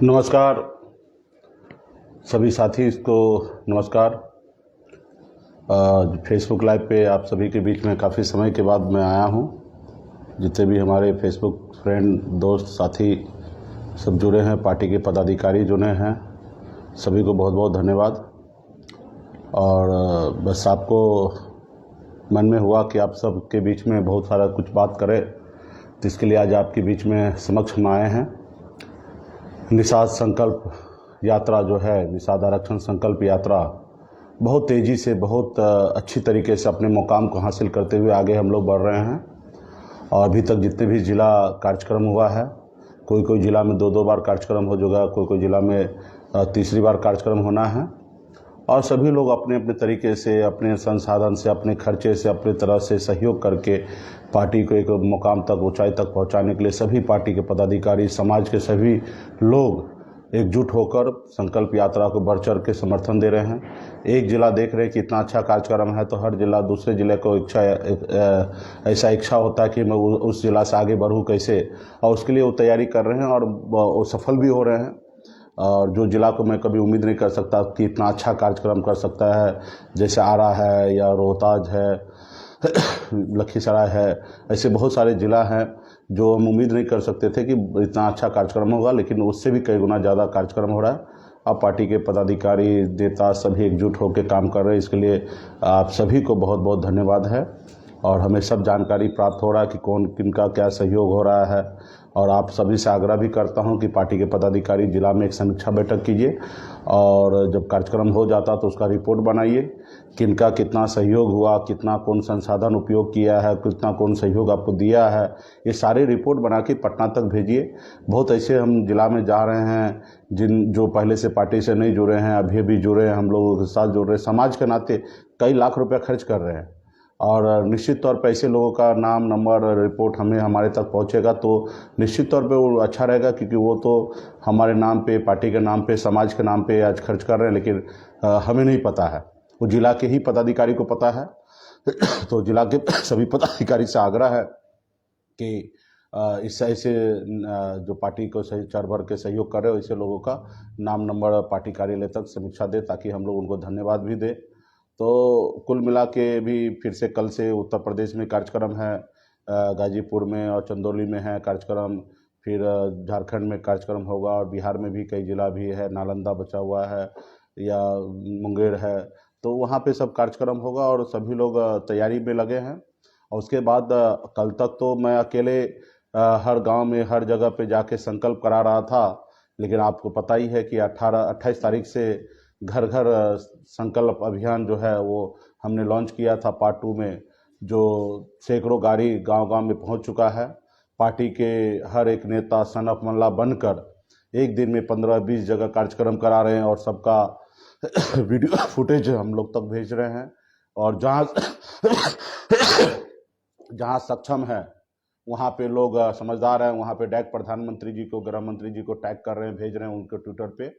नमस्कार सभी साथी को नमस्कार। फेसबुक लाइव पे आप सभी के बीच में काफ़ी समय के बाद मैं आया हूँ। जितने भी हमारे फेसबुक फ्रेंड दोस्त साथी सब जुड़े हैं, पार्टी के पदाधिकारी जुड़े हैं, सभी को बहुत बहुत धन्यवाद। और बस आपको मन में हुआ कि आप सब के बीच में बहुत सारा कुछ बात करें, तो इसके लिए आज आपके बीच में समक्ष हम आए हैं। निषाद संकल्प यात्रा जो है, निषाद आरक्षण संकल्प यात्रा बहुत तेज़ी से, बहुत अच्छी तरीके से अपने मुकाम को हासिल करते हुए आगे हम लोग बढ़ रहे हैं। और अभी तक जितने भी ज़िला कार्यक्रम हुआ है, कोई ज़िला में 2-2 बार कार्यक्रम हो चुका है, कोई ज़िला में तीसरी बार कार्यक्रम होना है। और सभी लोग अपने अपने तरीके से, अपने संसाधन से, अपने खर्चे से, अपने तरह से सहयोग करके पार्टी को एक मुकाम तक, ऊंचाई तक पहुंचाने के लिए सभी पार्टी के पदाधिकारी, समाज के सभी लोग एकजुट होकर संकल्प यात्रा को बढ़ चढ़ के समर्थन दे रहे हैं। एक जिला देख रहे हैं कि इतना अच्छा कार्यक्रम है, तो हर जिला दूसरे ज़िले को ऐसा इच्छा होता है कि मैं उस जिला से आगे बढ़ूँ कैसे, और उसके लिए वो तैयारी कर रहे हैं और वो सफल भी हो रहे हैं। और जो ज़िला को मैं कभी उम्मीद नहीं कर सकता कि इतना अच्छा कार्यक्रम कर सकता है, जैसे आरा है या रोहतास है, लखीसराय है, ऐसे बहुत सारे ज़िला हैं जो हम उम्मीद नहीं कर सकते थे कि इतना अच्छा कार्यक्रम होगा, लेकिन उससे भी कई गुना ज़्यादा कार्यक्रम हो रहा है। अब पार्टी के पदाधिकारी, नेता सभी एकजुट होकर काम कर रहे हैं, इसके लिए आप सभी को बहुत बहुत धन्यवाद है। और हमें सब जानकारी प्राप्त हो रहा है कि कौन किनका क्या सहयोग हो रहा है। और आप सभी से आग्रह भी करता हूं कि पार्टी के पदाधिकारी जिला में एक समीक्षा बैठक कीजिए, और जब कार्यक्रम हो जाता तो उसका रिपोर्ट बनाइए, किनका कितना सहयोग हुआ, कितना कौन संसाधन उपयोग किया है, कितना कौन सहयोग आपको दिया है, ये सारी रिपोर्ट बना के पटना तक भेजिए। बहुत ऐसे हम जिला में जा रहे हैं जो पहले से पार्टी से नहीं जुड़े हैं, अभी भी जुड़े हैं, हम लोगों के साथ जुड़ रहे हैं, समाज के नाते कई लाख रुपया खर्च कर रहे हैं। और निश्चित तौर पर ऐसे लोगों का नाम, नंबर, रिपोर्ट हमारे तक पहुंचेगा तो निश्चित तौर पे वो अच्छा रहेगा, क्योंकि वो तो हमारे नाम पे, पार्टी के नाम पे, समाज के नाम पे आज खर्च कर रहे हैं, लेकिन हमें नहीं पता है, वो जिला के ही पदाधिकारी को पता है। तो जिला के सभी पदाधिकारी से आग्रह है कि इस ऐसे जो पार्टी को सही चढ़ भर के सहयोग कर रहे हो, ऐसे लोगों का नाम, नंबर पार्टी कार्यालय तक समीक्षा दे, ताकि हम लोग उनको धन्यवाद भी दें। तो कुल मिला के भी फिर से कल से उत्तर प्रदेश में कार्यक्रम है, गाजीपुर में और चंदौली में है कार्यक्रम, फिर झारखंड में कार्यक्रम होगा, और बिहार में भी कई जिला भी है, नालंदा बचा हुआ है या मुंगेर है, तो वहाँ पे सब कार्यक्रम होगा और सभी लोग तैयारी में लगे हैं। और उसके बाद कल तक तो मैं अकेले हर गांव में, हर जगह पे जाके संकल्प करा रहा था, लेकिन आपको पता ही है कि 28 तारीख से घर घर संकल्प अभियान जो है वो हमने लॉन्च किया था पार्ट 2 में, जो सैकड़ों गाड़ी गांव-गांव में पहुंच चुका है। पार्टी के हर एक नेता सनक मल्ला बनकर एक दिन में 15-20 जगह कार्यक्रम करा रहे हैं, और सबका वीडियो फुटेज हम लोग तक भेज रहे हैं। और जहां जहां सक्षम है वहाँ पे लोग समझदार हैं, वहाँ पे डायरेक्ट प्रधानमंत्री जी को, गृह मंत्री जी को टैग कर रहे हैं, भेज रहे हैं उनके ट्विटर पे।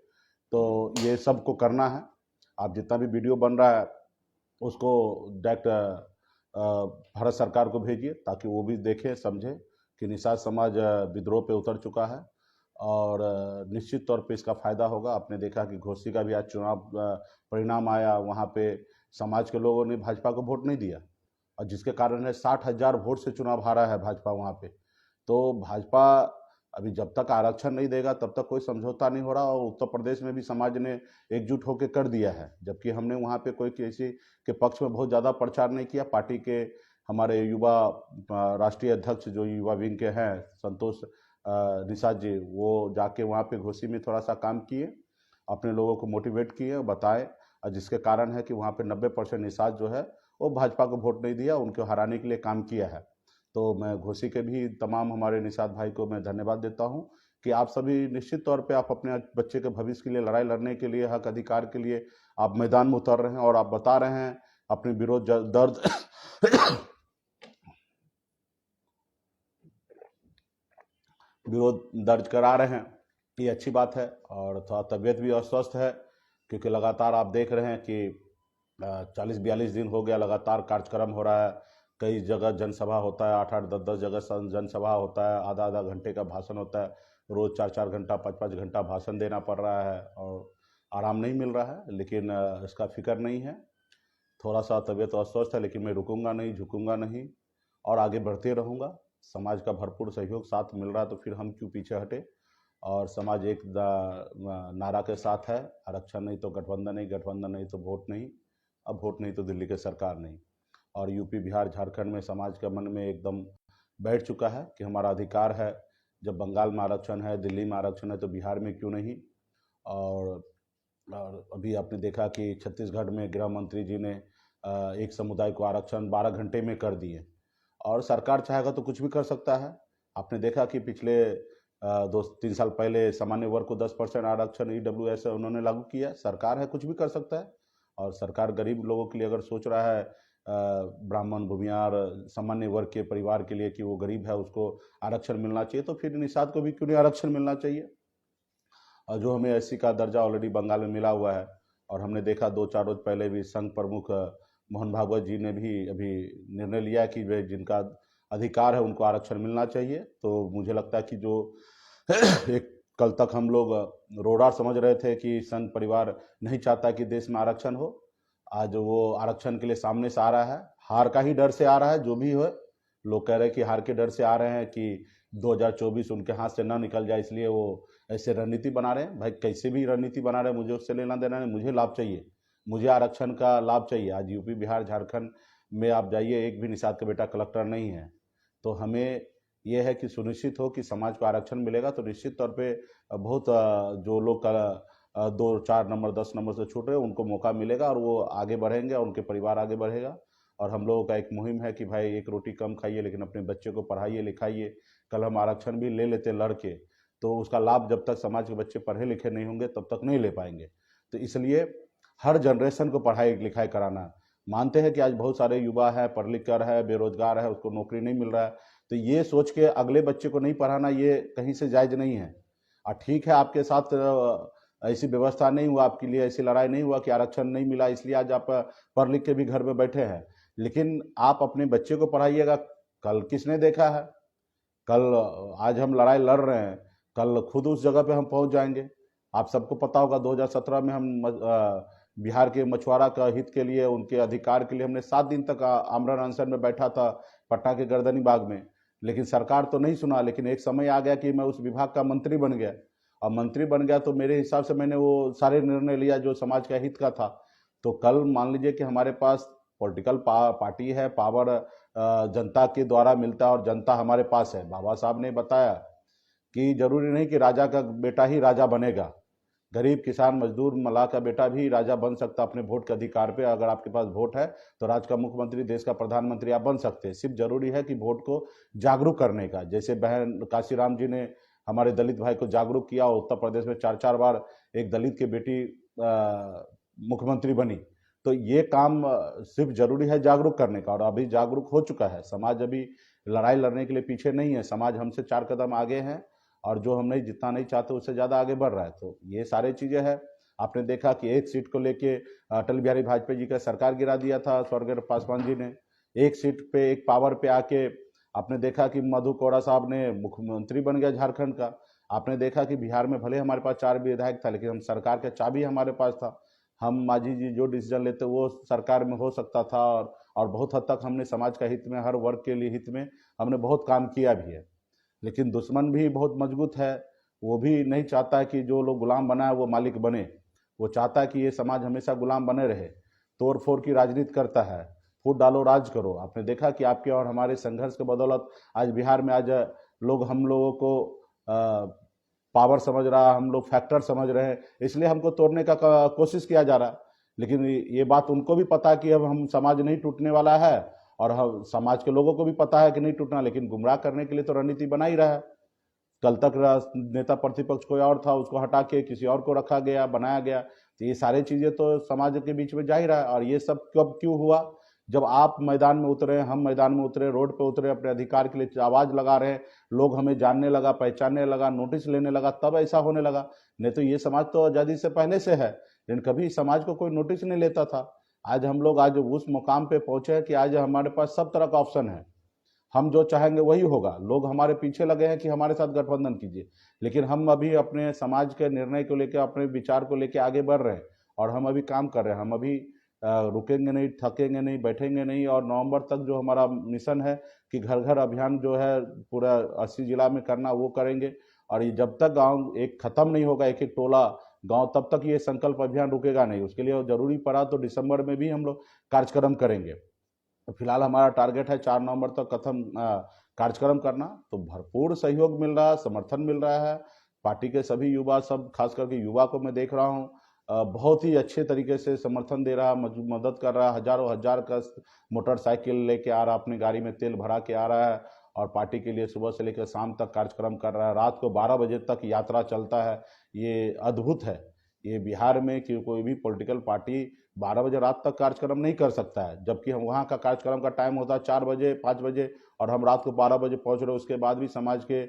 तो ये सबको करना है। आप जितना भी वीडियो बन रहा है उसको डायरेक्ट भारत सरकार को भेजिए, ताकि वो भी देखे, समझे कि निषाद समाज विद्रोह पे उतर चुका है, और निश्चित तौर पे इसका फ़ायदा होगा। आपने देखा कि घोसी का भी आज चुनाव परिणाम आया, वहाँ पे समाज के लोगों ने भाजपा को वोट नहीं दिया, और जिसके कारण है 60,000 वोट से चुनाव हारा है भाजपा वहाँ पे। तो भाजपा अभी जब तक आरक्षण नहीं देगा तब तक कोई समझौता नहीं हो रहा, और उत्तर प्रदेश में भी समाज ने एकजुट होकर कर दिया है, जबकि हमने वहाँ पे कोई किसी के पक्ष में बहुत ज़्यादा प्रचार नहीं किया। पार्टी के हमारे युवा राष्ट्रीय अध्यक्ष जो युवा विंग के हैं, संतोष निषाद जी, वो जाके वहाँ पे घोसी में थोड़ा सा काम किए, अपने लोगों को मोटिवेट किए, बताए, और जिसके कारण है कि वहाँ पे 90% निषाद जो है वो भाजपा को वोट नहीं दिया, उनको हराने के लिए काम किया है। तो मैं घोसी के भी तमाम हमारे निषाद भाई को मैं धन्यवाद देता हूं कि आप सभी निश्चित तौर पे आप अपने बच्चे के भविष्य के लिए लड़ाई लड़ने के लिए, हक अधिकार के लिए आप मैदान में उतर रहे हैं, और आप बता रहे हैं अपने विरोध दर्द विरोध दर्ज करा रहे हैं। ये अच्छी बात है। और थोड़ा तबीयत भी अस्वस्थ है, क्योंकि लगातार आप देख रहे हैं कि 40-42 दिन हो गया लगातार कार्यक्रम हो रहा है, कई जगह जनसभा होता है, 8-8 10-10 जगह जनसभा होता है, आधा आधा घंटे का भाषण होता है, रोज़ 4-4 घंटा 5-5 घंटा भाषण देना पड़ रहा है और आराम नहीं मिल रहा है। लेकिन इसका फिक्र नहीं है। थोड़ा सा तबीयत अस्वस्थ है, लेकिन मैं रुकूंगा नहीं, झुकूंगा नहीं और आगे बढ़ते रहूंगा। समाज का भरपूर सहयोग साथ मिल रहा है तो फिर हम क्यों पीछे हटे। और समाज एक नारा के साथ है, आरक्षण नहीं तो गठबंधन नहीं, गठबंधन नहीं तो वोट नहीं, अब वोट नहीं तो दिल्ली की सरकार नहीं। और यूपी बिहार झारखंड में समाज के मन में एकदम बैठ चुका है कि हमारा अधिकार है। जब बंगाल में आरक्षण है, दिल्ली में आरक्षण है, तो बिहार में क्यों नहीं। और अभी आपने देखा कि छत्तीसगढ़ में गृह मंत्री जी ने एक समुदाय को आरक्षण 12 घंटे में कर दिए। और सरकार चाहेगा तो कुछ भी कर सकता है। आपने देखा कि पिछले 2-3 साल पहले सामान्य वर्ग को 10% आरक्षण EWS उन्होंने लागू किया। सरकार है, कुछ भी कर सकता है। और सरकार गरीब लोगों के लिए अगर सोच रहा है, ब्राह्मण भूमिहार सामान्य वर्ग के परिवार के लिए कि वो गरीब है उसको आरक्षण मिलना चाहिए, तो फिर निषाद को भी क्यों नहीं आरक्षण मिलना चाहिए। और जो हमें SC का दर्जा ऑलरेडी बंगाल में मिला हुआ है। और हमने देखा 2-4 रोज पहले भी संघ प्रमुख मोहन भागवत जी ने भी अभी निर्णय लिया कि वे जिनका अधिकार है उनको आरक्षण मिलना चाहिए। तो मुझे लगता है कि जो एक कल तक हम लोग रोड़ा समझ रहे थे कि संघ परिवार नहीं चाहता कि देश में आरक्षण हो, आज वो आरक्षण के लिए सामने से आ रहा है। हार का ही डर से आ रहा है, जो भी हो। लोग कह रहे हैं कि हार के डर से आ रहे हैं कि 2024 उनके हाथ से ना निकल जाए, इसलिए वो ऐसे रणनीति बना रहे हैं। भाई कैसे भी रणनीति बना रहे हैं, मुझे उससे लेना देना नहीं। मुझे लाभ चाहिए, मुझे आरक्षण का लाभ चाहिए। आज यूपी बिहार झारखंड में आप जाइए, एक भी निषाद का बेटा कलेक्टर नहीं है। तो हमें यह है कि सुनिश्चित हो कि समाज को आरक्षण मिलेगा तो निश्चित तौर पे बहुत जो लोग 2-4 नंबर 10 नंबर से छूट रहे हैं उनको मौका मिलेगा और वो आगे बढ़ेंगे और उनके परिवार आगे बढ़ेगा। और हम लोगों का एक मुहिम है कि भाई एक रोटी कम खाइए लेकिन अपने बच्चे को पढ़ाइए लिखाइए। कल हम आरक्षण भी ले लेते लड़के, तो उसका लाभ जब तक समाज के बच्चे पढ़े लिखे नहीं होंगे तब तक नहीं ले पाएंगे। तो इसलिए हर जनरेशन को पढ़ाई लिखाई कराना। मानते हैं कि आज बहुत सारे युवा है, पढ़ लिख कर है, बेरोजगार है, उसको नौकरी नहीं मिल रहा है, तो ये सोच के अगले बच्चे को नहीं पढ़ाना ये कहीं से जायज नहीं है। और ठीक है, आपके साथ ऐसी व्यवस्था नहीं हुआ, आपके लिए ऐसी लड़ाई नहीं हुआ कि आरक्षण नहीं मिला इसलिए आज आप पढ़ लिख के भी घर में बैठे हैं। लेकिन आप अपने बच्चे को पढ़ाइएगा। कल किसने देखा है, कल आज हम लड़ाई लड़ रहे हैं, कल खुद उस जगह पे हम पहुंच जाएंगे। आप सबको पता होगा 2017 में हम बिहार के मछुआरा का हित के लिए, उनके अधिकार के लिए हमने 7 दिन तक आमरण अनशन में बैठा था पटना के गर्दनी बाग में। लेकिन सरकार तो नहीं सुना। लेकिन एक समय आ गया कि मैं उस विभाग का मंत्री बन गया, और मंत्री बन गया तो मेरे हिसाब से मैंने वो सारे निर्णय लिया जो समाज का हित का था। तो कल मान लीजिए कि हमारे पास पॉलिटिकल पार्टी है, पावर जनता के द्वारा मिलता है और जनता हमारे पास है। बाबा साहब ने बताया कि जरूरी नहीं कि राजा का बेटा ही राजा बनेगा, गरीब किसान मजदूर मल्लाह का बेटा भी राजा बन सकता अपने वोट के अधिकार पे। अगर आपके पास वोट है तो राज्य का मुख्यमंत्री, देश का प्रधानमंत्री आप बन सकते हैं। सिर्फ जरूरी है कि वोट को जागरूक करने का। जैसे बहन काशीराम जी ने हमारे दलित भाई को जागरूक किया, उत्तर प्रदेश में 4-4 बार एक दलित की बेटी मुख्यमंत्री बनी। तो ये काम सिर्फ जरूरी है जागरूक करने का, और अभी जागरूक हो चुका है समाज। अभी लड़ाई लड़ने के लिए पीछे नहीं है, समाज हमसे 4 कदम आगे है, और जो हम नहीं जितना नहीं चाहते उससे ज़्यादा आगे बढ़ रहा है। तो ये सारे चीज़ें हैं। आपने देखा कि एक सीट को लेके अटल बिहारी वाजपेयी जी का सरकार गिरा दिया था स्वर्गीय पासवान जी ने। एक सीट पे, एक पावर पे आके आपने देखा कि मधु कोड़ा साहब ने मुख्यमंत्री बन गया झारखंड का। आपने देखा कि बिहार में भले हमारे पास 4 विधायक था, लेकिन हम सरकार का चाबी हमारे पास था। हम मांझी जी जो डिसीजन लेते वो सरकार में हो सकता था, और बहुत हद तक हमने समाज का हित में, हर वर्ग के लिए हित में हमने बहुत काम किया भी है। लेकिन दुश्मन भी बहुत मजबूत है, वो भी नहीं चाहता है कि जो लोग गुलाम बनाए वो मालिक बने। वो चाहता है कि ये समाज हमेशा गुलाम बने रहे, तोड़ फोड़ की राजनीति करता है, फूट डालो राज करो। आपने देखा कि आपके और हमारे संघर्ष के बदौलत आज बिहार में आज लोग हम लोगों को पावर समझ रहा, हम लोग फैक्टर समझ रहे हैं, इसलिए हमको तोड़ने का कोशिश किया जा रहा है। लेकिन ये बात उनको भी पता है कि अब हम समाज नहीं टूटने वाला है, और हम समाज के लोगों को भी पता है कि नहीं टूटना, लेकिन गुमराह करने के लिए तो रणनीति बना ही रहा है। कल तक नेता प्रतिपक्ष कोई और था, उसको हटा के किसी और को रखा गया, बनाया गया। तो ये सारी चीजें तो समाज के बीच में जा ही रहा है। और ये सब कब क्यों हुआ, जब आप मैदान में उतरे, हम मैदान में उतरे, रोड पे उतरे, अपने अधिकार के लिए आवाज लगा रहे हैं, लोग हमें जानने लगा, पहचानने लगा, नोटिस लेने लगा, तब ऐसा होने लगा। नहीं तो ये समाज तो आजादी से पहले से है, लेकिन कभी समाज को कोई नोटिस नहीं लेता था। आज हम लोग आज उस मुकाम पे पहुंचे हैं कि आज हमारे पास सब तरह का ऑप्शन है। हम जो चाहेंगे वही होगा। लोग हमारे पीछे लगे हैं कि हमारे साथ गठबंधन कीजिए, लेकिन हम अभी अपने समाज के निर्णय को लेकर, अपने विचार को लेकर आगे बढ़ रहे हैं और हम अभी काम कर रहे हैं। हम अभी रुकेंगे नहीं, थकेंगे नहीं, बैठेंगे नहीं। और नवंबर तक जो हमारा मिशन है कि घर घर अभियान जो है पूरा 80 जिला में करना, वो करेंगे। और ये जब तक गांव एक खत्म नहीं होगा, एक एक टोला गांव, तब तक ये संकल्प अभियान रुकेगा नहीं। उसके लिए जरूरी पड़ा तो दिसंबर में भी हम लोग कार्यक्रम करेंगे। तो फिलहाल हमारा टारगेट है 4 नवंबर तक कार्यक्रम करना। तो भरपूर सहयोग मिल रहा है, समर्थन मिल रहा है। पार्टी के सभी युवा, सब खास करके युवा को मैं देख रहा हूँ बहुत ही अच्छे तरीके से समर्थन दे रहा है, मदद कर रहा है। हजारों हजार का मोटरसाइकिल लेके आ रहा है, अपनी गाड़ी में तेल भरा के आ रहा है और पार्टी के लिए सुबह से लेकर शाम तक कार्यक्रम कर रहा है। रात को 12 बजे तक यात्रा चलता है। ये अद्भुत है। ये बिहार में कि कोई भी पॉलिटिकल पार्टी 12 बजे रात तक कार्यक्रम नहीं कर सकता है, जबकि हम वहाँ का कार्यक्रम का टाइम होता है 4 बजे 5 बजे और हम रात को 12 बजे पहुँच रहे। उसके बाद भी समाज के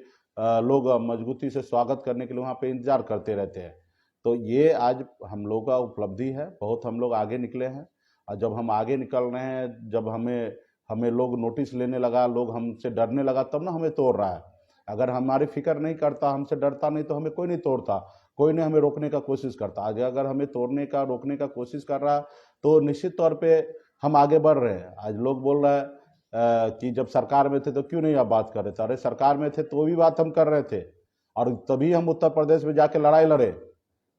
लोग मजबूती से स्वागत करने के लिए वहाँ पे इंतजार करते रहते हैं। तो ये आज हम लोग का उपलब्धि है। बहुत हम लोग आगे निकले हैं और जब हम आगे निकल रहे हैं, जब हमें हमें लोग नोटिस लेने लगा, लोग हमसे डरने लगा, तब ना हमें तोड़ रहा है। अगर हमारी फिक्र नहीं करता, हमसे डरता नहीं, तो हमें कोई नहीं तोड़ता, कोई नहीं हमें रोकने का कोशिश करता। आगे अगर हमें तोड़ने का, रोकने का कोशिश कर रहा, तो निश्चित तौर पे हम आगे बढ़ रहे हैं। आज लोग बोल रहे हैं कि जब सरकार में थे तो क्यों नहीं आप बात कर रहे थे। अरे सरकार में थे तो भी बात हम कर रहे थे और तभी हम उत्तर प्रदेश में जाके लड़ाई लड़े।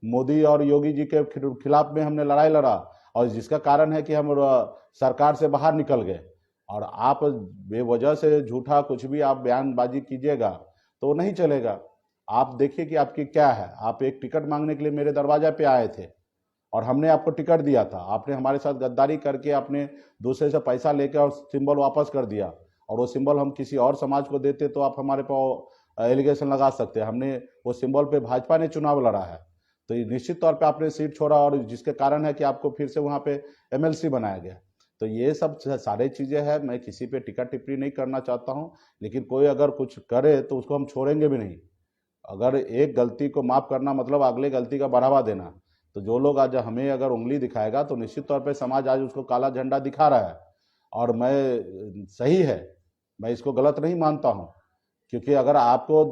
मोदी और योगी जी के खिलाफ में हमने लड़ाई लड़ा और जिसका कारण है कि हम सरकार से बाहर निकल गए। और आप बेवजह से झूठा कुछ भी आप बयानबाजी कीजिएगा तो नहीं चलेगा। आप देखिए कि आपकी क्या है। आप एक टिकट मांगने के लिए मेरे दरवाजा पे आए थे और हमने आपको टिकट दिया था। आपने हमारे साथ गद्दारी करके अपने दूसरे से पैसा लेकर और सिंबल वापस कर दिया, और वो सिंबल हम किसी और समाज को देते तो आप हमारे पर एलिगेशन लगा सकते हैं। हमने वो सिंबल पे भाजपा ने चुनाव लड़ा है, तो ये निश्चित तौर पे आपने सीट छोड़ा और जिसके कारण है कि आपको फिर से वहाँ पे एमएलसी बनाया गया। तो ये सब सारे चीज़ें हैं। मैं किसी पे टिक्का टिप्पणी नहीं करना चाहता हूँ, लेकिन कोई अगर कुछ करे तो उसको हम छोड़ेंगे भी नहीं। अगर एक गलती को माफ़ करना मतलब अगले गलती का बढ़ावा देना। तो जो लोग आज हमें अगर उंगली दिखाएगा तो निश्चित तौर पे समाज आज उसको काला झंडा दिखा रहा है। और मैं सही है, मैं इसको गलत नहीं मानता हूँ, क्योंकि अगर आपको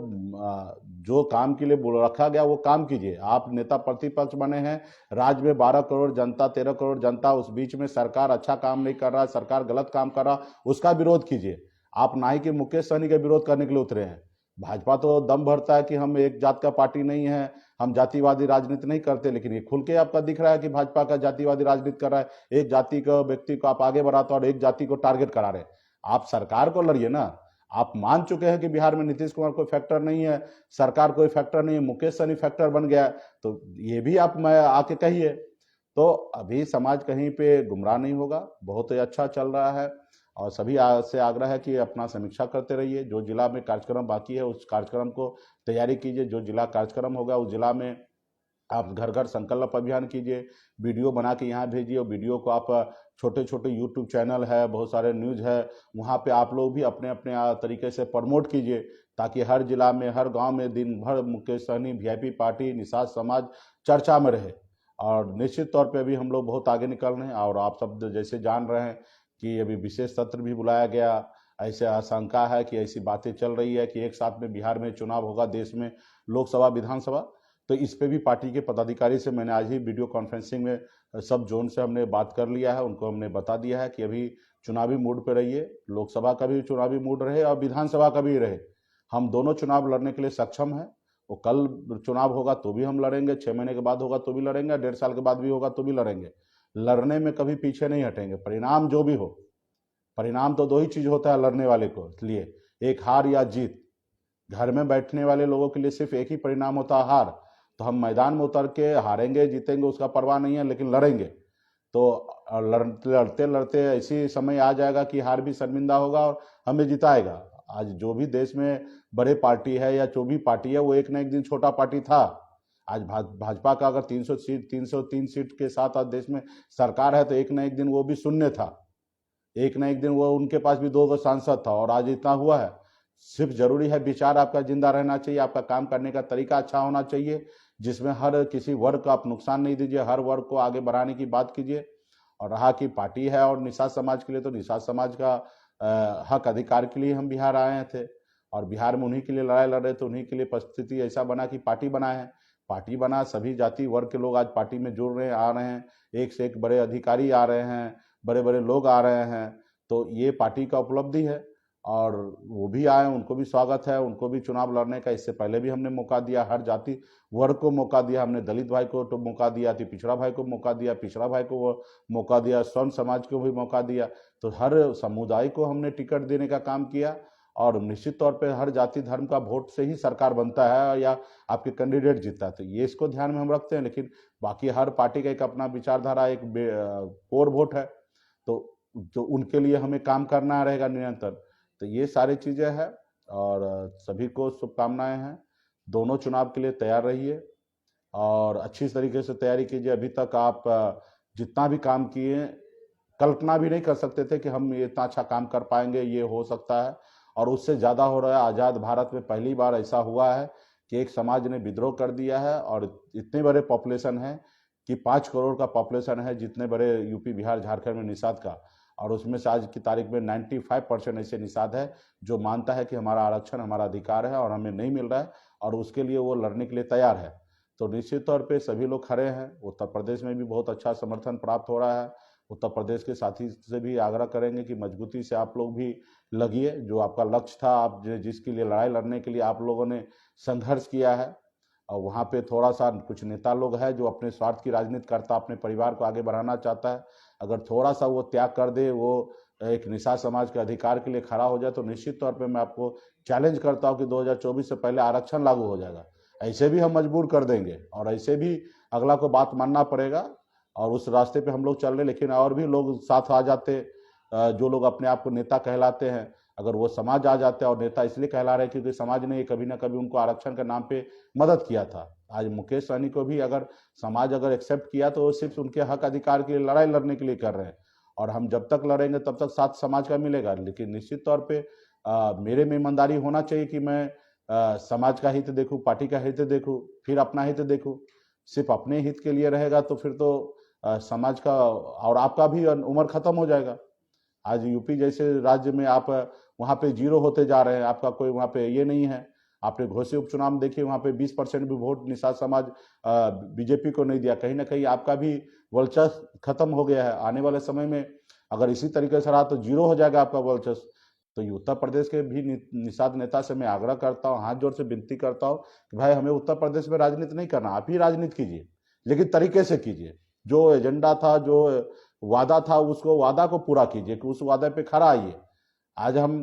जो काम के लिए रखा गया वो काम कीजिए। आप नेता प्रतिपक्ष बने हैं, राज्य में 12 करोड़ जनता, 13 करोड़ जनता, उस बीच में सरकार अच्छा काम नहीं कर रहा, सरकार गलत काम कर रहा, उसका विरोध कीजिए। आप ना ही कि मुकेश सहनी का विरोध करने के लिए उतरे हैं। भाजपा तो दम भरता है कि हम एक जात का पार्टी नहीं है, हम जातिवादी राजनीति नहीं करते, लेकिन ये खुल के आपका दिख रहा है कि भाजपा का जातिवादी राजनीति कर रहा है। एक जाति का व्यक्ति को आप आगे बढ़ाते और एक जाति को टारगेट करा रहे। आप सरकार को लड़िए ना। आप मान चुके हैं कि बिहार में नीतीश कुमार कोई फैक्टर नहीं है, सरकार कोई फैक्टर नहीं है, मुकेश सहनी फैक्टर बन गया है, तो ये भी आप मैं आके कहिए। तो अभी समाज कहीं पे गुमराह नहीं होगा, बहुत ही अच्छा चल रहा है। और सभी से आग्रह है कि अपना समीक्षा करते रहिए। जो जिला में कार्यक्रम बाकी है उस कार्यक्रम को तैयारी कीजिए। जो जिला कार्यक्रम होगा उस जिला में आप घर घर संकल्प अभियान कीजिए, वीडियो बना के यहाँ भेजिए। और वीडियो को आप छोटे छोटे यूट्यूब चैनल है, बहुत सारे न्यूज़ है, वहाँ पे आप लोग भी अपने अपने तरीके से प्रमोट कीजिए, ताकि हर जिला में, हर गांव में दिन भर मुकेश सहनी, वीआईपी पार्टी, निषाद समाज चर्चा में रहे। और निश्चित तौर पे अभी हम लोग बहुत आगे निकल रहे हैं। और आप सब जैसे जान रहे हैं कि अभी विशेष सत्र भी बुलाया गया। ऐसे आशंका है कि ऐसी बातें चल रही है कि एक साथ में बिहार में चुनाव होगा, देश में लोकसभा विधानसभा। तो इस पे भी पार्टी के पदाधिकारी से मैंने आज ही वीडियो कॉन्फ्रेंसिंग में सब जोन से हमने बात कर लिया है। उनको हमने बता दिया है कि अभी चुनावी मूड पे रहिए, लोकसभा का भी चुनावी मूड रहे और विधानसभा का भी रहे। हम दोनों चुनाव लड़ने के लिए सक्षम हैं। वो कल चुनाव होगा तो भी हम लड़ेंगे, 6 महीने के बाद होगा तो भी लड़ेंगे, 1.5 साल के बाद भी होगा तो भी लड़ेंगे। लड़ने में कभी पीछे नहीं हटेंगे। परिणाम जो भी हो, परिणाम तो 2 ही चीज होता है लड़ने वाले को लिए, एक हार या जीत। घर में बैठने वाले लोगों के लिए सिर्फ एक ही परिणाम होता है, हार। तो हम मैदान में उतर के हारेंगे जीतेंगे उसका परवाह नहीं है, लेकिन लड़ेंगे। तो लड़ते लड़ते ऐसी समय आ जाएगा कि हार भी शर्मिंदा होगा और हमें जिताएगा। आज जो भी देश में बड़े पार्टी है या जो भी पार्टी है वो एक ना एक दिन छोटा पार्टी था। आज भाजपा का अगर 303 सीट के साथ आज देश में सरकार है तो एक ना एक दिन वो भी शून्य था, एक ना एक दिन वो उनके पास भी 2 सांसद था और आज इतना हुआ है। सिर्फ जरूरी है विचार आपका जिंदा रहना चाहिए, आपका काम करने का तरीका अच्छा होना चाहिए, जिसमें हर किसी वर्ग को आप नुकसान नहीं दीजिए, हर वर्ग को आगे बढ़ाने की बात कीजिए। और रहा कि पार्टी है और निषाद समाज के लिए, तो निषाद समाज का हक अधिकार के लिए हम बिहार आए थे और बिहार में उन्हीं के लिए लड़ाई लड़ रहे थे। उन्हीं के लिए परिस्थिति ऐसा बना कि पार्टी बनाए हैं, पार्टी बना, सभी जाति वर्ग के लोग आज पार्टी में जुड़ रहे हैं, आ रहे हैं, एक से एक बड़े अधिकारी आ रहे हैं, बड़े बड़े लोग आ रहे हैं। तो ये पार्टी का उपलब्धि है और वो भी आए, उनको भी स्वागत है, उनको भी चुनाव लड़ने का इससे पहले भी हमने मौका दिया, हर जाति वर्ग को मौका दिया, हमने दलित भाई को तो मौका दिया, अति पिछड़ा भाई को मौका दिया, पिछड़ा भाई को मौका दिया, स्वर्ण समाज को भी मौका दिया। तो हर समुदाय को हमने टिकट देने का काम किया और निश्चित तौर पे हर जाति धर्म का वोट से ही सरकार बनता है या आपके कैंडिडेट जीतता है। तो ये इसको ध्यान में हम रखते हैं, लेकिन बाकी हर पार्टी का एक अपना विचारधारा, एक कोर वोट है, तो उनके लिए हमें काम करना रहेगा निरंतर। तो ये सारी चीज़ें हैं और सभी को शुभकामनाएं हैं। दोनों चुनाव के लिए तैयार रहिए और अच्छी तरीके से तैयारी कीजिए। अभी तक आप जितना भी काम किए, कल्पना भी नहीं कर सकते थे कि हम ये इतना अच्छा काम कर पाएंगे, ये हो सकता है और उससे ज़्यादा हो रहा है। आज़ाद भारत में पहली बार ऐसा हुआ है कि एक समाज ने विद्रोह कर दिया है और इतने बड़े पॉपुलेशन है कि 5 करोड़ का पॉपुलेशन है, जितने बड़े यूपी बिहार झारखंड में निषाद का, और उसमें से आज की तारीख में 95% ऐसे निषाद है जो मानता है कि हमारा आरक्षण हमारा अधिकार है और हमें नहीं मिल रहा है और उसके लिए वो लड़ने के लिए तैयार है। तो निश्चित तौर पे सभी लोग खड़े हैं। उत्तर प्रदेश में भी बहुत अच्छा समर्थन प्राप्त हो रहा है। उत्तर प्रदेश के साथी से भी आग्रह करेंगे कि मजबूती से आप लोग भी लगिए। जो आपका लक्ष्य था, आप जिसके लिए लड़ाई लड़ने के लिए आप लोगों ने संघर्ष किया है, और वहाँ पे थोड़ा सा कुछ नेता लोग हैं जो अपने स्वार्थ की राजनीति करता, अपने परिवार को आगे बढ़ाना चाहता है। अगर थोड़ा सा वो त्याग कर दे, वो एक निषाद समाज के अधिकार के लिए खड़ा हो जाए, तो निश्चित तौर पे मैं आपको चैलेंज करता हूँ कि 2024 से पहले आरक्षण लागू हो जाएगा। ऐसे भी हम मजबूर कर देंगे और ऐसे भी अगला को बात मानना पड़ेगा और उस रास्ते पे हम लोग चल रहे। लेकिन और भी लोग साथ आ जाते, जो लोग अपने आप को नेता कहलाते हैं, अगर वो समाज आ जाते हैं, और नेता इसलिए कहला रहे क्योंकि समाज ने कभी ना कभी उनको आरक्षण के नाम पे मदद किया था। आज मुकेश सहनी को भी अगर समाज एक्सेप्ट किया तो वो सिर्फ उनके हक अधिकार के लिए लड़ाई लड़ने के लिए कर रहे हैं और हम जब तक लड़ेंगे तब तक साथ समाज का मिलेगा। लेकिन निश्चित तौर पे मेरे में ईमानदारी होना चाहिए कि मैं समाज का हित देखूं, पार्टी का हित देखूं, फिर अपना हित देखूं। सिर्फ अपने हित के लिए रहेगा तो फिर तो समाज का और आपका भी उम्र खत्म हो जाएगा। आज यूपी जैसे राज्य में आप वहाँ पे जीरो होते जा रहे हैं, आपका कोई वहाँ पे ये नहीं है। आपने घोषित उपचुनाव में देखिए, वहाँ पे 20% भी वोट निषाद समाज बीजेपी को नहीं दिया। कहीं ना कहीं आपका भी वर्चस्व खत्म हो गया है। आने वाले समय में अगर इसी तरीके से रहा तो जीरो हो जाएगा आपका वर्चस्व। तो उत्तर प्रदेश के भी निषाद नेता से मैं आग्रह करता हूँ, हाथ जोड़ से विनती करता हूँ कि भाई हमें उत्तर प्रदेश में राजनीति नहीं करना, आप ही राजनीति कीजिए, लेकिन तरीके से कीजिए। जो एजेंडा था, जो वादा था, उसको वादा को पूरा कीजिए, कि उस वादे पे खड़ा आइए। आज हम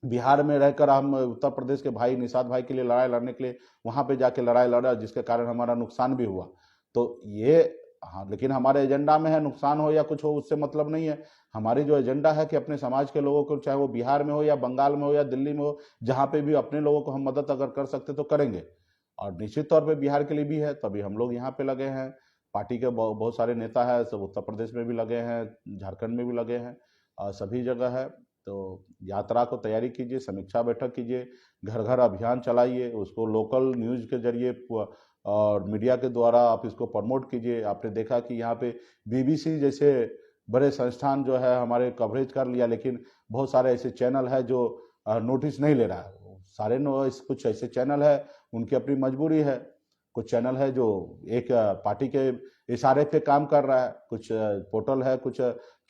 बिहार में रहकर हम उत्तर प्रदेश के भाई निषाद भाई के लिए लड़ाई लड़ने के लिए वहां पे जाके लड़ाई लड़ा, जिसके कारण हमारा नुकसान भी हुआ। तो ये हाँ, लेकिन हमारे एजेंडा में है, नुकसान हो या कुछ हो उससे मतलब नहीं है। हमारी जो एजेंडा है कि अपने समाज के लोगों को, चाहे वो बिहार में हो या बंगाल में हो या दिल्ली में हो, जहाँ पे भी अपने लोगों को हम मदद अगर कर सकते तो करेंगे। और निश्चित तौर पे बिहार के लिए भी है, तभी हम लोग यहाँ पे लगे हैं। पार्टी के बहुत सारे नेता है, सब उत्तर प्रदेश में भी लगे हैं, झारखंड में भी लगे हैं, और सभी जगह है। तो यात्रा को तैयारी कीजिए, समीक्षा बैठक कीजिए, घर घर अभियान चलाइए, उसको लोकल न्यूज के जरिए और मीडिया के द्वारा आप इसको प्रमोट कीजिए। आपने देखा कि यहाँ पे बीबीसी जैसे बड़े संस्थान जो है हमारे कवरेज कर लिया, लेकिन बहुत सारे ऐसे चैनल है जो नोटिस नहीं ले रहा है। सारे कुछ ऐसे चैनल है, उनकी अपनी मजबूरी है। कुछ चैनल है जो एक पार्टी के इशारे पे काम कर रहा है, कुछ पोर्टल है, कुछ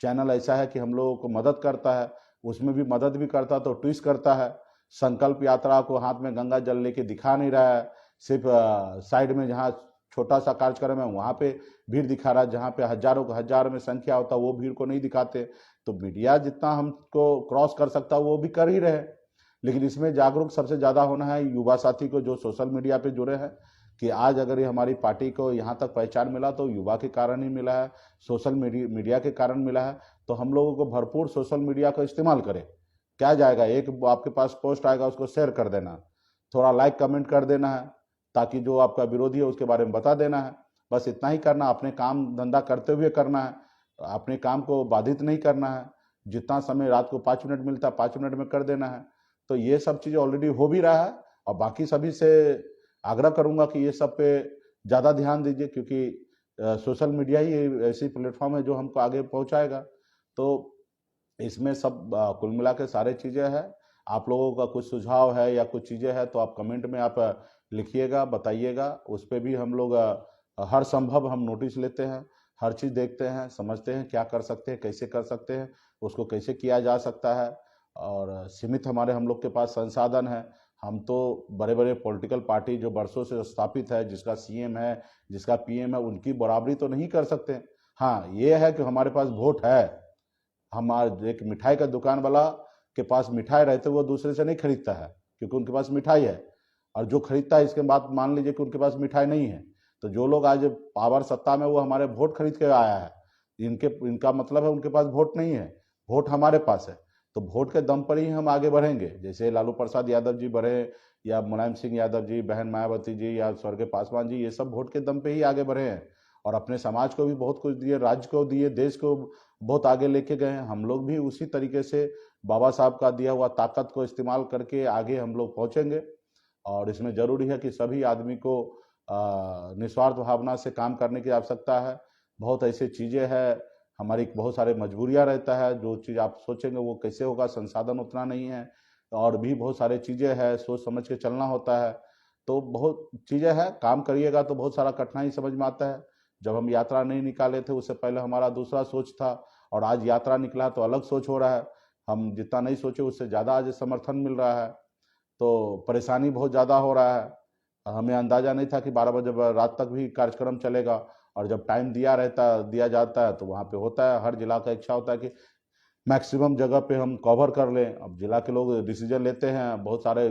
चैनल ऐसा है कि हम लोगों को मदद करता है, उसमें भी मदद भी करता तो ट्विस्ट करता है। संकल्प यात्रा को हाथ में गंगा जल लेके दिखा नहीं रहा है, सिर्फ साइड में जहाँ छोटा सा कार्यक्रम है वहाँ पे भीड़ दिखा रहा है, जहाँ पे हजार में संख्या होता है वो भीड़ को नहीं दिखाते। तो मीडिया जितना हमको क्रॉस कर सकता है वो भी कर ही रहे, लेकिन इसमें जागरूक सबसे ज्यादा होना है युवा साथी को जो सोशल मीडिया पे जुड़े हैं। कि आज अगर ये हमारी पार्टी को यहाँ तक पहचान मिला तो युवा के कारण ही मिला है, सोशल मीडिया के कारण मिला है। तो हम लोगों को भरपूर सोशल मीडिया का इस्तेमाल करें। क्या जाएगा, एक आपके पास पोस्ट आएगा उसको शेयर कर देना, थोड़ा लाइक कमेंट कर देना है, ताकि जो आपका विरोधी है उसके बारे में बता देना है। बस इतना ही करना, अपने काम धंधा करते हुए करना है, अपने काम को बाधित नहीं करना है। जितना समय रात को 5 मिनट मिलता है 5 मिनट में कर देना है। तो ये सब चीज़ें ऑलरेडी हो भी रहा है, और बाकी सभी से आग्रह करूंगा कि ये सब पे ज़्यादा ध्यान दीजिए, क्योंकि सोशल मीडिया ही ऐसी प्लेटफॉर्म है जो हमको आगे पहुंचाएगा। तो इसमें सब कुल मिला के सारे चीज़ें हैं। आप लोगों का कुछ सुझाव है या कुछ चीज़ें हैं तो आप कमेंट में आप लिखिएगा, बताइएगा। उस पर भी हम लोग हर संभव हम नोटिस लेते हैं, हर चीज़ देखते हैं, समझते हैं क्या कर सकते हैं, कैसे कर सकते हैं, उसको कैसे किया जा सकता है। और सीमित हमारे हम लोग के पास संसाधन है। हम तो बड़े बड़े पॉलिटिकल पार्टी जो बरसों से स्थापित है, जिसका सीएम है, जिसका पीएम है, उनकी बराबरी तो नहीं कर सकते। हाँ, ये है कि हमारे पास वोट है। हमारे एक मिठाई का दुकान वाला के पास मिठाई रहते वो दूसरे से नहीं खरीदता है क्योंकि उनके पास मिठाई है, और जो खरीदता है इसके बाद मान लीजिए कि उनके पास मिठाई नहीं है, तो जो लोग आज पावर सत्ता में वो हमारे वोट खरीद के आया है, इनका मतलब है उनके पास वोट नहीं है, वोट हमारे पास है। तो वोट के दम पर ही हम आगे बढ़ेंगे। जैसे लालू प्रसाद यादव जी बढ़े, या मुलायम सिंह यादव जी, बहन मायावती जी, या स्वर्गीय पासवान जी, ये सब वोट के दम पे ही आगे बढ़े हैं और अपने समाज को भी बहुत कुछ दिए, राज्य को दिए, देश को बहुत आगे लेके गए हैं। हम लोग भी उसी तरीके से बाबा साहब का दिया हुआ ताकत को इस्तेमाल करके आगे हम लोग पहुंचेंगे। और इसमें जरूरी है कि सभी आदमी को निस्वार्थ भावना से काम करने की आवश्यकता है। बहुत ऐसी चीज़ें हैं, हमारी बहुत सारे मजबूरियां रहता है, जो चीज़ आप सोचेंगे वो कैसे होगा, संसाधन उतना नहीं है, और भी बहुत सारे चीज़ें हैं, सोच समझ के चलना होता है। तो बहुत चीज़ें हैं, काम करिएगा तो बहुत सारा कठिनाई समझ में आता है। जब हम यात्रा नहीं निकाले थे उससे पहले हमारा दूसरा सोच था, और आज यात्रा निकला तो अलग सोच हो रहा है। हम जितना नहीं सोचे उससे ज़्यादा आज समर्थन मिल रहा है, तो परेशानी बहुत ज़्यादा हो रहा है। हमें अंदाज़ा नहीं था कि 12 बजे रात तक भी कार्यक्रम चलेगा, और जब टाइम दिया जाता है तो वहाँ पे होता है। हर जिला का इच्छा होता है कि मैक्सिमम जगह पे हम कवर कर लें। अब जिला के लोग डिसीजन लेते हैं, बहुत सारे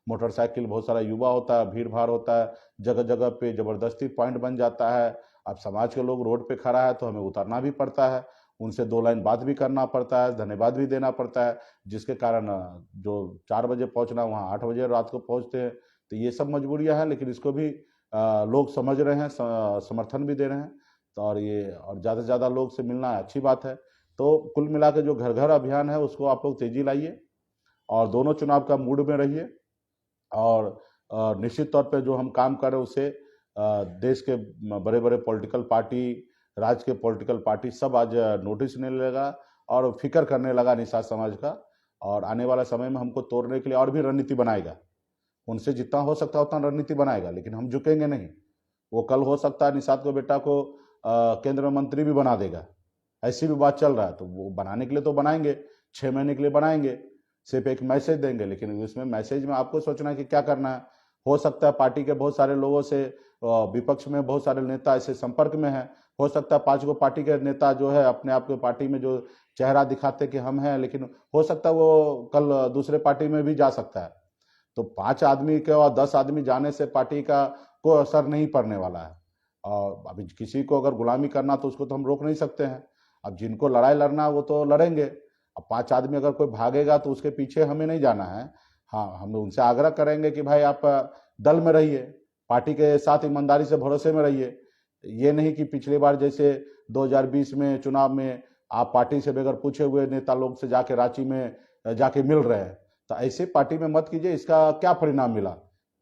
मोटरसाइकिल, बहुत सारा युवा होता है, भीड़ भाड़ होता है, जगह जगह पे ज़बरदस्ती पॉइंट बन जाता है। अब समाज के लोग रोड पे खड़ा है तो हमें उतरना भी पड़ता है, उनसे 2 लाइन बात भी करना पड़ता है, धन्यवाद भी देना पड़ता है, जिसके कारण जो 4 बजे पहुंचना वहाँ 8 बजे रात को पहुंचते हैं। तो ये सब मजबूरियां हैं, लेकिन इसको भी लोग समझ रहे हैं, समर्थन भी दे रहे हैं। तो और ज़्यादा से ज़्यादा लोग से मिलना अच्छी बात है। तो कुल मिला के जो घर घर अभियान है उसको आप लोग तेजी लाइए, और दोनों चुनाव का मूड में रहिए। और निश्चित तौर पे जो हम काम कर रहे हैं उसे देश के बड़े बड़े पॉलिटिकल पार्टी, राज्य के पॉलिटिकल पार्टी सब आज नोटिस लेने लगा और फिक्र करने लगा निषाद समाज का, और आने वाला समय में हमको तोड़ने के लिए और भी रणनीति बनाएगा। उनसे जितना हो सकता है उतना रणनीति बनाएगा, लेकिन हम झुकेंगे नहीं। वो कल हो सकता है निषाद को बेटा को केंद्र में मंत्री भी बना देगा, ऐसी भी बात चल रहा है। तो वो बनाने के लिए तो बनाएंगे, 6 महीने के लिए बनाएंगे, सिर्फ एक मैसेज देंगे, लेकिन उसमें मैसेज में आपको सोचना है कि क्या करना है। हो सकता है पार्टी के बहुत सारे लोगों से, विपक्ष में बहुत सारे नेता ऐसे संपर्क में हैं, हो सकता है 5 गो पार्टी के नेता जो है अपने आप के पार्टी में जो चेहरा दिखाते कि हम हैं, लेकिन हो सकता है वो कल दूसरे पार्टी में भी जा सकता है। तो 5 आदमी के और 10 आदमी जाने से पार्टी का कोई असर नहीं पड़ने वाला है। और अभी किसी को अगर गुलामी करना तो उसको तो हम रोक नहीं सकते हैं। अब जिनको लड़ाई लड़ना वो तो लड़ेंगे। अब 5 आदमी अगर कोई भागेगा तो उसके पीछे हमें नहीं जाना है। हाँ, हम उनसे आग्रह करेंगे कि भाई आप दल में रहिए, पार्टी के साथ ईमानदारी से भरोसे में रहिए। ये नहीं कि पिछली बार जैसे 2020 में चुनाव में आप पार्टी से बगैर पूछे हुए नेता लोग से जाके रांची में जाके मिल रहे हैं, तो ऐसे पार्टी में मत कीजिए। इसका क्या परिणाम मिला?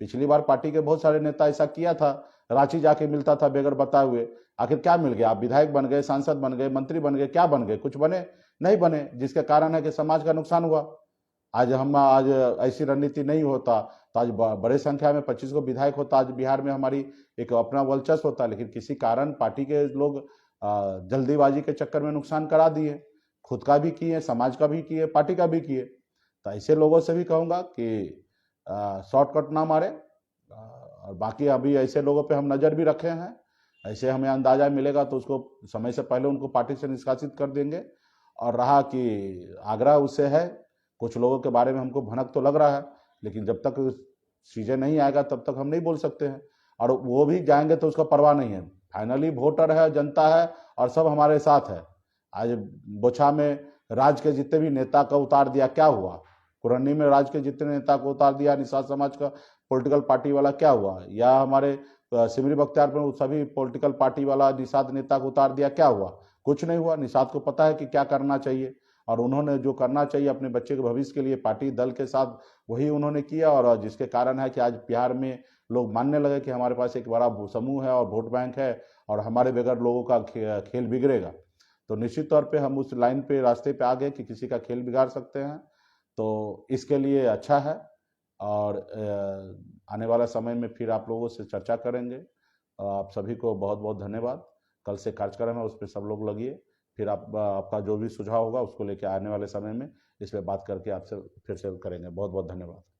पिछली बार पार्टी के बहुत सारे नेता ऐसा किया था, रांची जाके मिलता था बगैर बताए हुए। आखिर क्या मिल गया? आप विधायक बन गए, सांसद बन गए, मंत्री बन गए, क्या बन गए? कुछ बने नहीं बने, जिसके कारण है कि समाज का नुकसान हुआ। आज ऐसी रणनीति नहीं होता तो आज बड़े संख्या में 25 को विधायक होता, आज बिहार में हमारी एक अपना वर्चस्व होता, लेकिन किसी कारण पार्टी के लोग जल्दीबाजी के चक्कर में नुकसान करा दिए, खुद का भी किए, समाज का भी किए, पार्टी का भी किए। तो ऐसे लोगों से भी कहूंगा कि शॉर्टकट ना मारे। और बाकी अभी ऐसे लोगों पे हम नज़र भी रखे हैं, ऐसे हमें अंदाजा मिलेगा तो उसको समय से पहले उनको पार्टी से निष्कासित कर देंगे। और रहा कि आग्रह उससे है, कुछ लोगों के बारे में हमको भनक तो लग रहा है, लेकिन जब तक चीज़ें नहीं आएगा तब तक हम नहीं बोल सकते हैं। और वो भी जाएंगे तो उसका परवाह नहीं है। फाइनली वोटर है, जनता है, और सब हमारे साथ है। आज बोछा में राज्य के जितने भी नेता का उतार दिया, क्या हुआ? कुरन्नी में राज्य के जितने नेता को उतार दिया निषाद समाज का पॉलिटिकल पार्टी वाला, क्या हुआ? या हमारे सिमरी बख्तियारपुर में सभी पॉलिटिकल पार्टी वाला निषाद नेता को उतार दिया, क्या हुआ? कुछ नहीं हुआ। निषाद को पता है कि क्या करना चाहिए, और उन्होंने जो करना चाहिए अपने बच्चे के भविष्य के लिए पार्टी दल के साथ वही उन्होंने किया, और जिसके कारण है कि आज बिहार में लोग मानने लगे कि हमारे पास एक बड़ा समूह है और वोट बैंक है और हमारे बगैर लोगों का खेल बिगड़ेगा। तो निश्चित तौर पे हम उस लाइन पे रास्ते पे आ गए कि किसी का खेल बिगाड़ सकते हैं, तो इसके लिए अच्छा है। और आने वाला समय में फिर आप लोगों से चर्चा करेंगे। आप सभी को बहुत बहुत धन्यवाद। कल से कार्यक्रम है, उस पर सब लोग लगिए। फिर आपका जो भी सुझाव होगा उसको लेकर आने वाले समय में इस पर बात करके आपसे फिर से करेंगे। बहुत बहुत धन्यवाद।